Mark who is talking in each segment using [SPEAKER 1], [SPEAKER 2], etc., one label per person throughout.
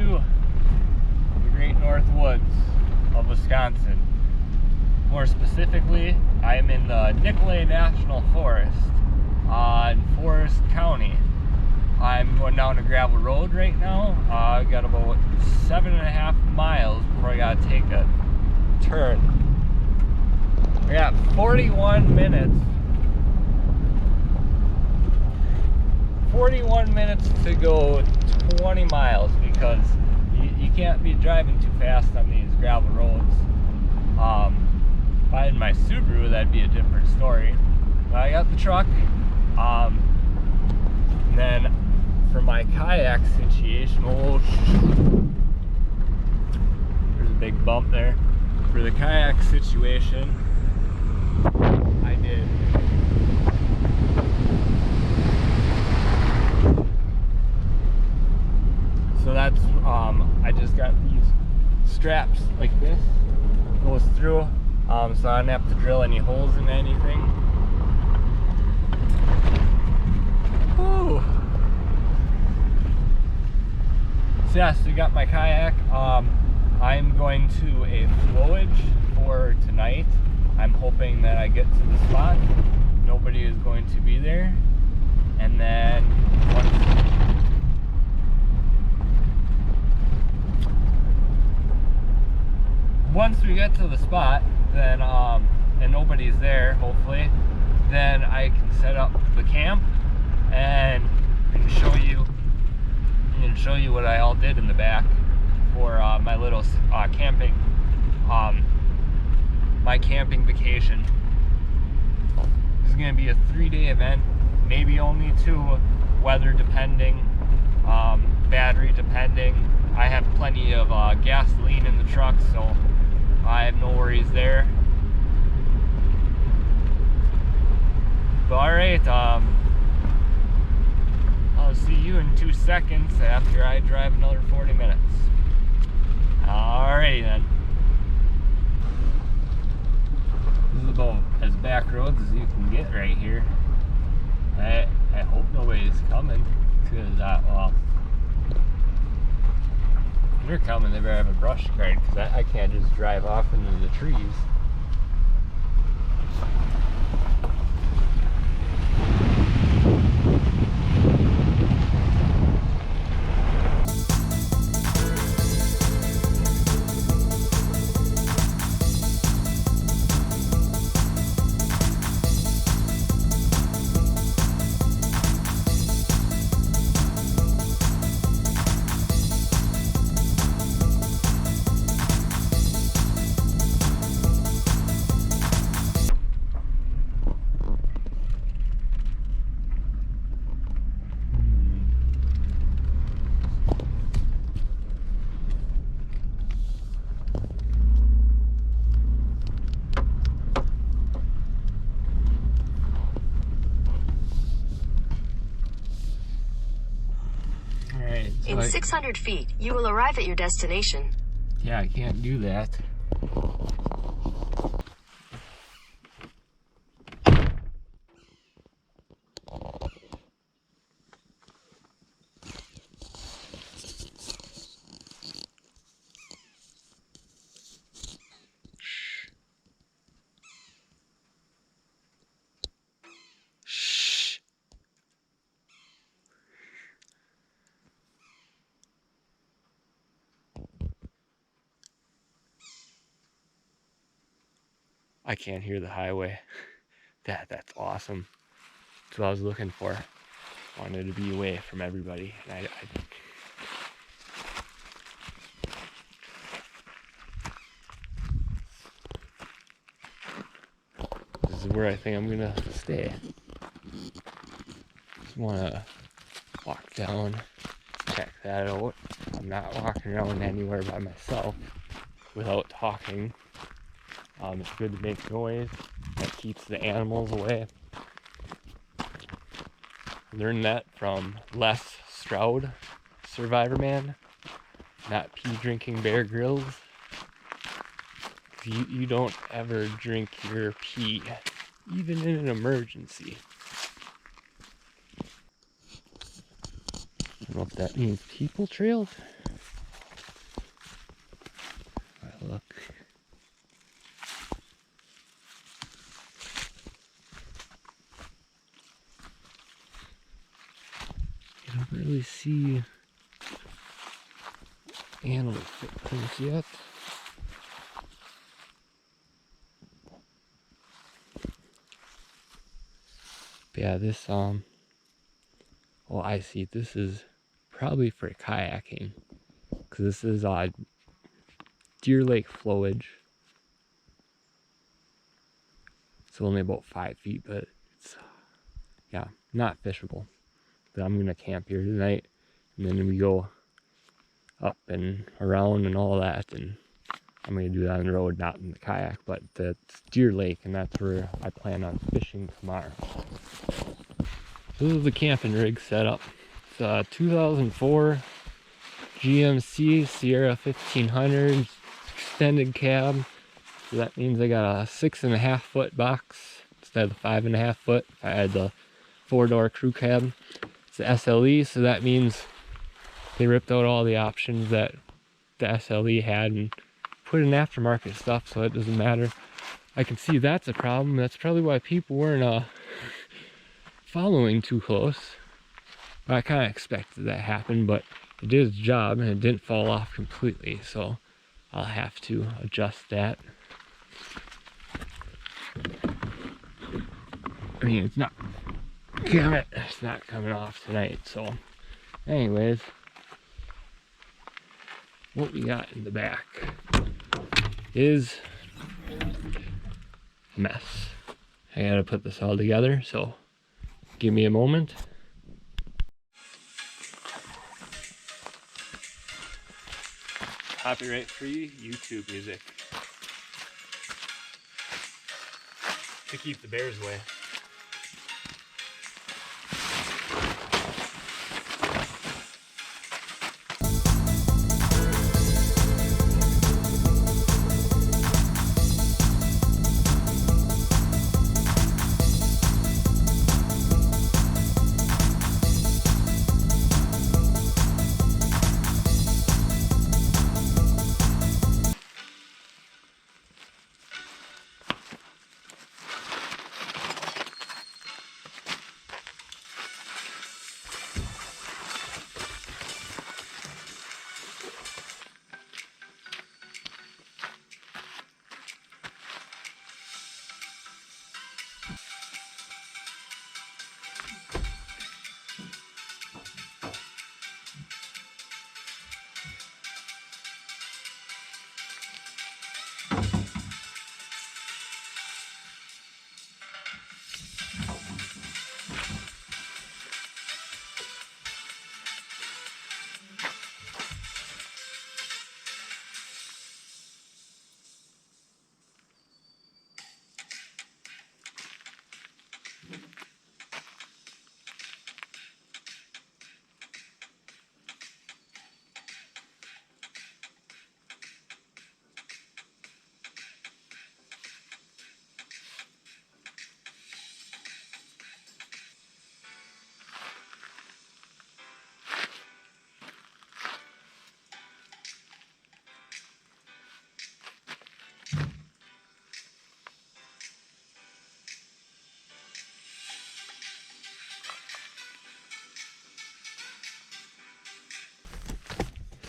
[SPEAKER 1] to the Great North Woods of Wisconsin. More specifically, I'm in the Nicolet National Forest in Forest County. I'm going down a gravel road right now. I got about 7.5 miles before I gotta take a turn. I got 41 minutes. 41 minutes to go 20 miles because you can't be driving too fast on these gravel roads. If I had my Subaru, that'd be a different story. But I got the truck. And then for my kayak situation, there's a big bump there. For the kayak situation, I did. So that's, I just got these straps like this, goes through, so I don't have to drill any holes in anything. Whew. So yeah, so you got my kayak. I'm going to a flowage for tonight. I'm hoping that I get to the spot. Nobody is going to be there. And then once we get to the spot, then and nobody's there, hopefully, then I can set up the camp and show you what I all did in the back for my little camping, my camping vacation. This is going to be a 3-day event, maybe only 2, weather depending, battery depending. I have plenty of gasoline in the truck, so I have no worries there. But alright, I'll see you in 2 seconds after I drive another 40 minutes. Alrighty then. This is about as back roads as you can get right here. I hope nobody's coming, because well, if they're coming, they better have a brush cart, because I can't just drive off into the trees.
[SPEAKER 2] In 600 feet, you will arrive at your destination.
[SPEAKER 1] Yeah, I can't do that. I can't hear the highway. That's awesome. That's what I was looking for. Wanted to be away from everybody. And this is where I think I'm gonna stay. Just wanna walk down, check that out. I'm not walking around anywhere by myself without talking. It's good to make noise. That keeps the animals away. Learned that from Les Stroud, Survivor Man. Not pee drinking Bear Grylls. You don't ever drink your pee, even in an emergency. I don't know if that means people trails. really see animal footprints yet. But yeah, this oh, I see. This is probably for kayaking, because this is Deer Lake flowage. It's only about 5 feet, but it's, yeah, not fishable. But I'm gonna camp here tonight, and then we go up and around and all that, and I'm gonna do that on the road, not in the kayak, but that's Deer Lake, and that's where I plan on fishing tomorrow. So this is the camping rig setup. It's a 2004 GMC Sierra 1500 extended cab. So that means I got a 6.5 foot box instead of the 5.5 foot. I had the 4-door crew cab. It's the SLE, so that means they ripped out all the options that the SLE had and put in aftermarket stuff, so it doesn't matter. I can see that's a problem. That's probably why people weren't following too close. I kind of expected that to happen, but it did its job and it didn't fall off completely, so I'll have to adjust that. I mean, it's not coming off tonight, so anyways, what we got in the back is a mess. I gotta put this all together, so give me a moment. Copyright-free YouTube music to keep the bears away.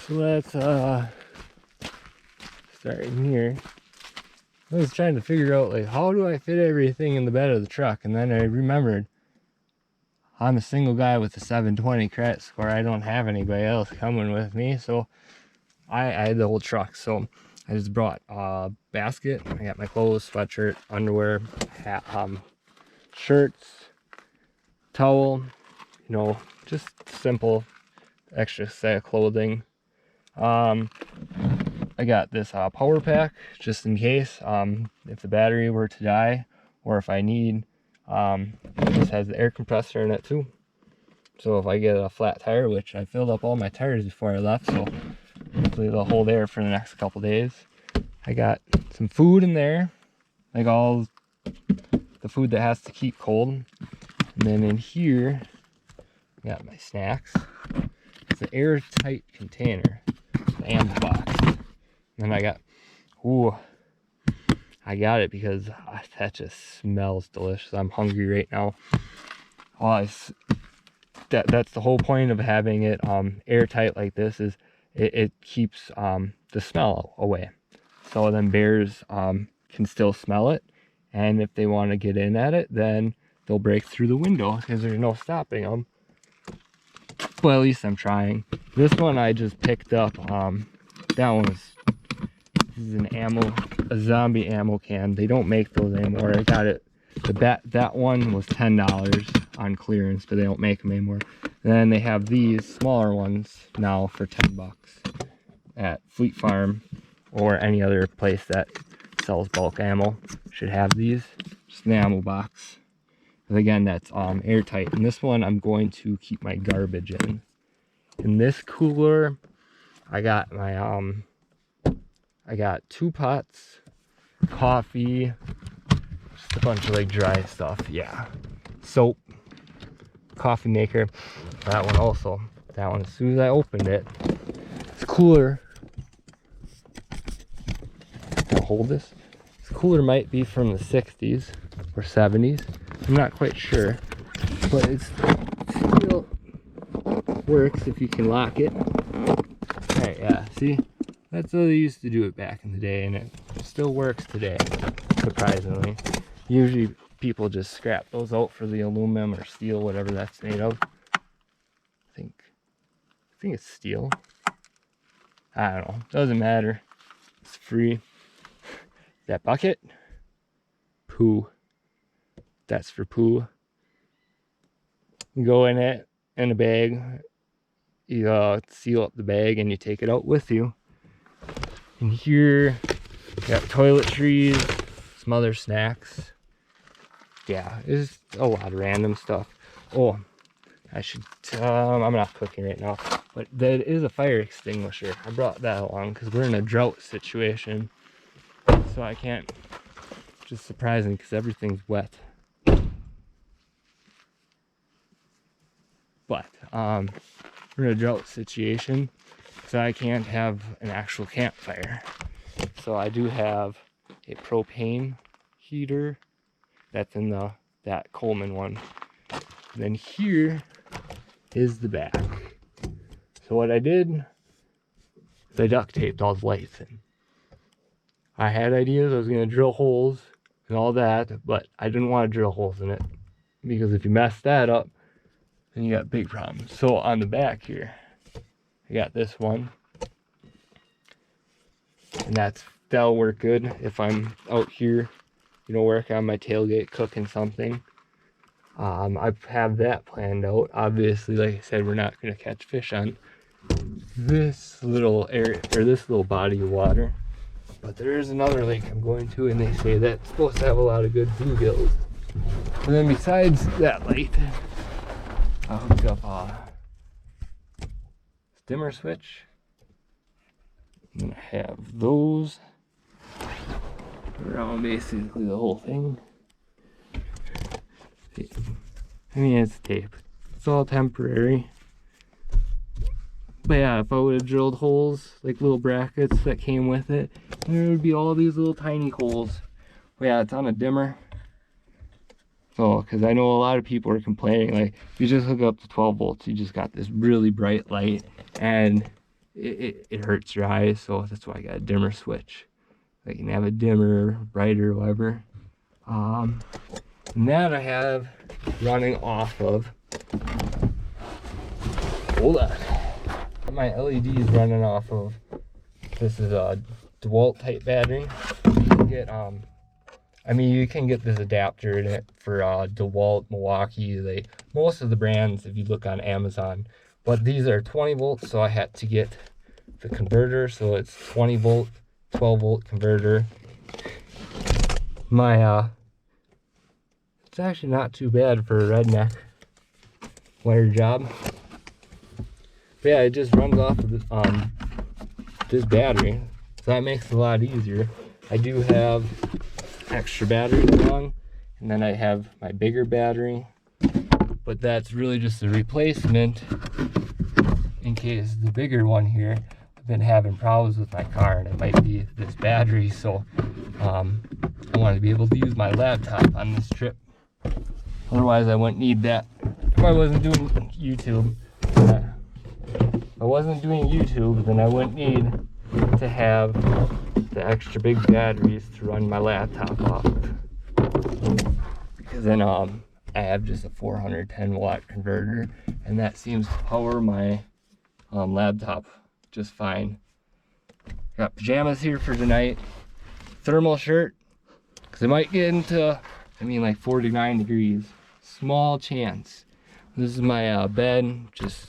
[SPEAKER 1] So let's start in here. I was trying to figure out, like, how do I fit everything in the bed of the truck, and then I remembered I'm a single guy with a 720 credit score. I don't have anybody else coming with me, so I had the whole truck. So I just brought a basket. I got my clothes, sweatshirt, underwear, hat, shirts, towel, you know, just simple extra set of clothing. I got this power pack just in case if the battery were to die, or if I need, this has the air compressor in it too, so if I get a flat tire, which I filled up all my tires before I left, so hopefully they'll hold air for the next couple days. I got some food in there, like all the food that has to keep cold, and then in here I got my snacks. It's an airtight container, the amp box. And I got, ooh, I got it because that just smells delicious. I'm hungry right now. Oh, that's the whole point of having it airtight like this, is it keeps the smell away. So then bears can still smell it, and if they want to get in at it, then they'll break through the window because there's no stopping them. Well, at least I'm trying. This one I just picked up. That one this is a zombie ammo can. They don't make those anymore. I got it. That one was $10 on clearance, but they don't make them anymore. And then they have these smaller ones now for $10 at Fleet Farm or any other place that sells bulk ammo. Should have these. Just an ammo box. And again, that's airtight. And this one I'm going to keep my garbage in. In this cooler, I got my I got 2 pots, coffee, just a bunch of like dry stuff. Yeah, soap, coffee maker. That one also. That one, as soon as I opened it, it's cooler. I'll hold this. This cooler might be from the 60s or 70s. I'm not quite sure, but it still works if you can lock it. Alright, yeah, see? That's how they used to do it back in the day, and it still works today, surprisingly. Usually people just scrap those out for the aluminum or steel, whatever that's made of. I think it's steel. I don't know. Doesn't matter. It's free. That bucket? Poo. That's for poo. You go in it in a bag. You seal up the bag and you take it out with you. And here, you got toiletries, some other snacks. Yeah, it's a lot of random stuff. Oh, I should, I'm not cooking right now, but that is a fire extinguisher. I brought that along because we're in a drought situation. So I can't, just surprising because everything's wet. But, we're in a drought situation, so I can't have an actual campfire. So I do have a propane heater that's in that Coleman one. And then here is the back. So what I did is I duct taped all the lights in. I had ideas I was going to drill holes and all that, but I didn't want to drill holes in it because if you mess that up, then you got big problems. So on the back here, I got this one, and that'll work good if I'm out here, you know, working on my tailgate, cooking something. I have that planned out. Obviously, like I said, we're not going to catch fish on this little area or this little body of water, but there is another lake I'm going to, and they say that's supposed to have a lot of good bluegills. And then besides that light, I hooked up a dimmer switch, and I have those around basically the whole thing. I mean, it's tape. It's all temporary. But yeah, if I would have drilled holes, like little brackets that came with it, there would be all these little tiny holes. But yeah, it's on a dimmer. So, because I know a lot of people are complaining, like, if you just hook up to 12 volts, you just got this really bright light, and it hurts your eyes, so that's why I got a dimmer switch. I can have a dimmer, brighter, whatever. And that I have running off of, hold on, my LED is running off of, this is a DeWalt type battery. You can get, I mean, you can get this adapter in it for DeWalt, Milwaukee, most of the brands if you look on Amazon. But these are 20 volts, so I had to get the converter, so it's 20 volt, 12 volt converter. My, it's actually not too bad for a redneck wire job. But yeah, it just runs off of this battery, so that makes it a lot easier. I do have extra batteries along, and then I have my bigger battery, but that's really just a replacement in case the bigger one here, I've been having problems with my car, and it might be this battery, so I want to be able to use my laptop on this trip. Otherwise I wouldn't need that. I wasn't doing YouTube. If I wasn't doing YouTube, then I wouldn't need to have the extra big batteries to run my laptop off. Because then I have just a 410 watt converter, and that seems to power my laptop just fine. Got pajamas here for tonight, thermal shirt, because it might get into, like 49 degrees. Small chance. This is my bed, just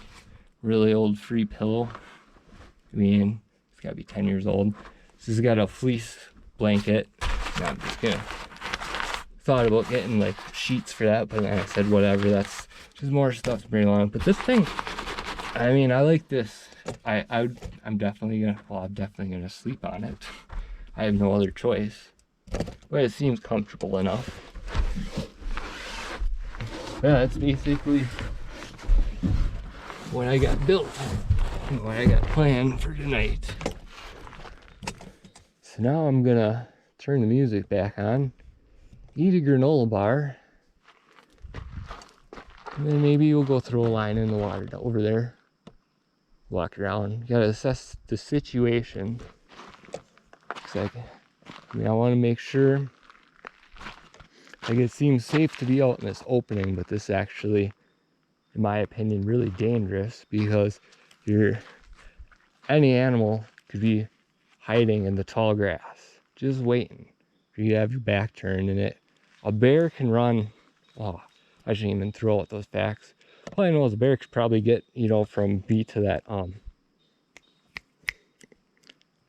[SPEAKER 1] really old free pillow. It's gotta be 10 years old. This has got a fleece blanket. I'm just gonna, thought about getting like sheets for that, but then I said whatever, that's just more stuff to bring along. But this thing, I like this. I'm definitely gonna sleep on it. I have no other choice, but it seems comfortable enough. Yeah, that's basically what I got built and what I got planned for tonight. So now I'm gonna turn the music back on, eat a granola bar, and then maybe we'll go throw a line in the water over there. Walk around. You gotta assess the situation. Looks like, I want to make sure. Like, it seems safe to be out in this opening, but this actually, in my opinion, really dangerous, because any animal could be hiding in the tall grass, just waiting for you to have your back turned. And a bear can run. Oh, I shouldn't even throw out those facts. All I know is a bear could probably get, from B to that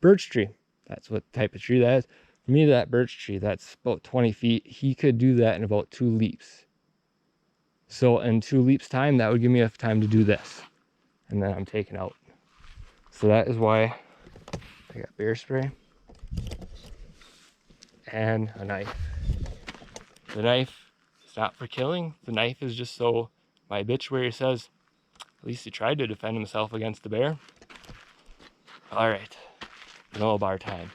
[SPEAKER 1] birch tree. That's what type of tree that is. For me, that birch tree, that's about 20 feet. He could do that in about 2 leaps. So in 2 leaps time, that would give me enough time to do this. And then I'm taken out. So that is why I got bear spray and a knife. The knife is not for killing. The knife is just so my obituary says, at least he tried to defend himself against the bear. All right, granola bar time.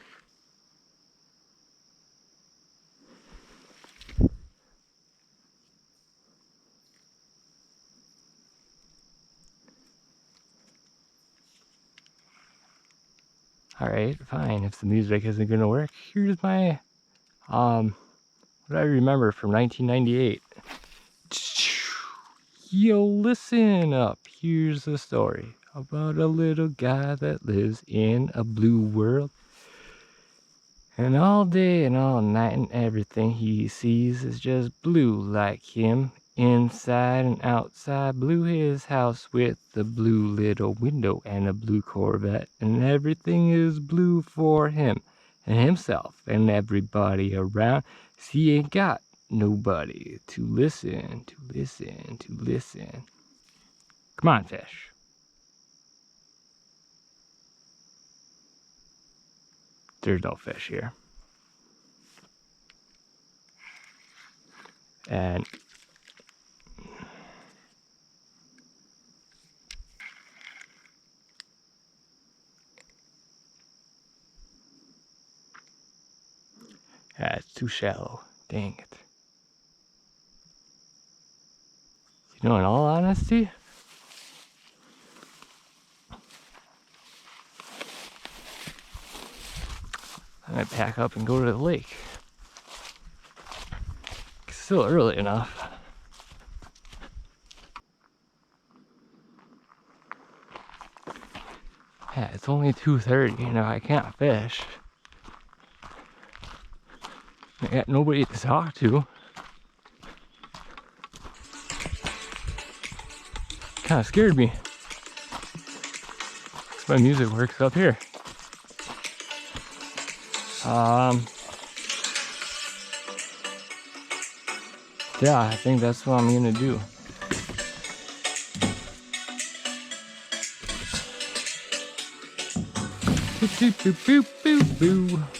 [SPEAKER 1] All right, fine. If the music isn't gonna work, here's my what I remember from 1998. Yo, listen up. Here's a story about a little guy that lives in a blue world. And all day and all night and everything he sees is just blue like him. Inside and outside, blue his house with a blue little window and a blue Corvette. And everything is blue for him and himself and everybody around. 'Cause he ain't got nobody to listen. Come on, fish. There's no fish here. And yeah, it's too shallow. Dang it. In all honesty, I might pack up and go to the lake. It's still early enough. Yeah, it's only 2:30, I can't fish. I got nobody to talk to. Kind of scared me. My music works up here. Yeah, I think that's what I'm gonna do. Boop, boop, boop, boop, boop.